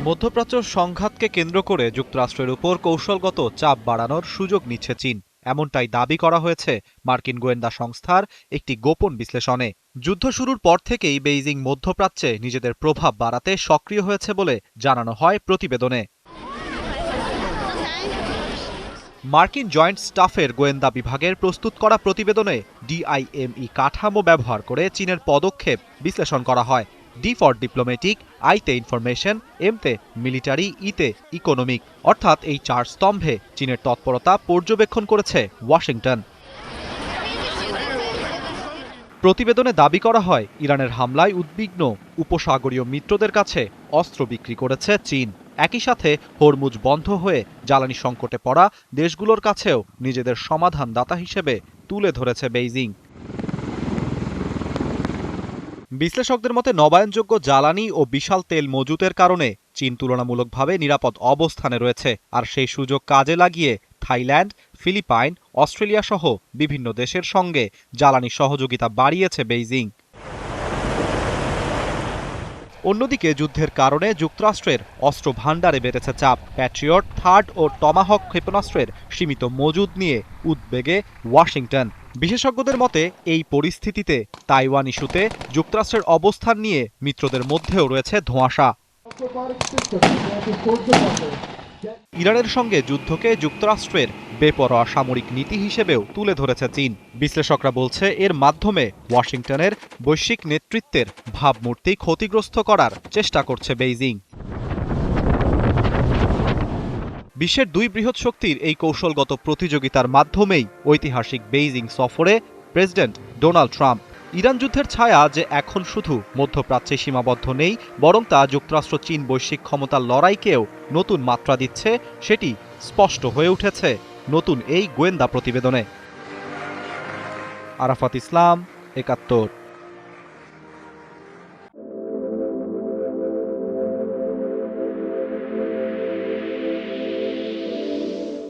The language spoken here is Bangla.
মধ্যপ্রাচ্য সংঘাতকে কেন্দ্র করে যুক্তরাষ্ট্রের উপর কৌশলগত চাপ বাড়ানোর সুযোগ নিচ্ছে চীন, এমনটাই দাবি করা হয়েছে মার্কিন গোয়েন্দা সংস্থার একটি গোপন বিশ্লেষণে। যুদ্ধ শুরুর পর থেকেই বেইজিং মধ্যপ্রাচ্যে নিজেদের প্রভাব বাড়াতে সক্রিয় হয়েছে বলে জানানো হয় প্রতিবেদনে। মার্কিন জয়েন্ট স্টাফের গোয়েন্দা বিভাগের প্রস্তুত করা প্রতিবেদনে ডিআইএমই কাঠামো ব্যবহার করে চীনের পদক্ষেপ বিশ্লেষণ করা হয়। ডি ফর ডিপ্লোম্যাটিক, আইতে ইনফরমেশন, এমতে মিলিটারি, ইতে ইকোনমিক, অর্থাৎ এই চার স্তম্ভে চীনের তৎপরতা পর্যবেক্ষণ করেছে ওয়াশিংটন। প্রতিবেদনে দাবি করা হয়, ইরানের হামলায় উদ্বিগ্ন উপসাগরীয় মিত্রদের কাছে অস্ত্র বিক্রি করেছে চীন। একই সাথে হরমুজ বন্ধ হয়ে জ্বালানি সংকটে পড়া দেশগুলোর কাছেও নিজেদের সমাধানদাতা হিসেবে তুলে ধরেছে বেইজিং। বিশ্লেষকদের মতে নবায়নযোগ্য জ্বালানি ও বিশাল তেল মজুতের কারণে চীন তুলনামূলকভাবে নিরাপদ অবস্থানে রয়েছে, আর সেই সুযোগ কাজে লাগিয়ে থাইল্যান্ড, ফিলিপাইন, অস্ট্রেলিয়া সহ বিভিন্ন দেশের সঙ্গে জ্বালানি সহযোগিতা বাড়িয়েছে বেইজিং। অন্যদিকে যুদ্ধের কারণে যুক্তরাষ্ট্রের অস্ত্র ভাণ্ডারে বেড়েছে চাপ। প্যাট্রিয়ট, থার্ড ও টমাহক ক্ষেপণাস্ত্রের সীমিত মজুদ নিয়ে উদ্বেগে ওয়াশিংটন। বিশেষজ্ঞদের মতে এই পরিস্থিতিতে তাইওয়ান ইস্যুতে যুক্তরাষ্ট্রের অবস্থান নিয়ে মিত্রদের মধ্যেও রয়েছে ধোঁয়াশা। ইরানের সঙ্গে যুদ্ধকে যুক্তরাষ্ট্রের বেপরোয়া সামরিক নীতি হিসেবেও তুলে ধরেছে চীন। বিশ্লেষকরা বলছে, এর মাধ্যমে ওয়াশিংটনের বৈশ্বিক নেতৃত্বের ভাবমূর্তি ক্ষতিগ্রস্ত করার চেষ্টা করছে বেইজিং। বিশ্বের দুই বৃহৎ শক্তির এই কৌশলগত প্রতিযোগিতার মাধ্যমেই ঐতিহাসিক বেইজিং সফরে প্রেসিডেন্ট ডোনাল্ড ট্রাম্প। ইরান যুদ্ধের ছায়া যে এখন শুধু মধ্যপ্রাচ্যে সীমাবদ্ধ নেই, বরং তা যুক্তরাষ্ট্র চীন বৈশ্বিক ক্ষমতার লড়াইকেও নতুন মাত্রা দিচ্ছে, সেটি স্পষ্ট হয়ে উঠেছে নতুন এই গোয়েন্দা প্রতিবেদনে। আরাফাত ইসলাম, ৭১।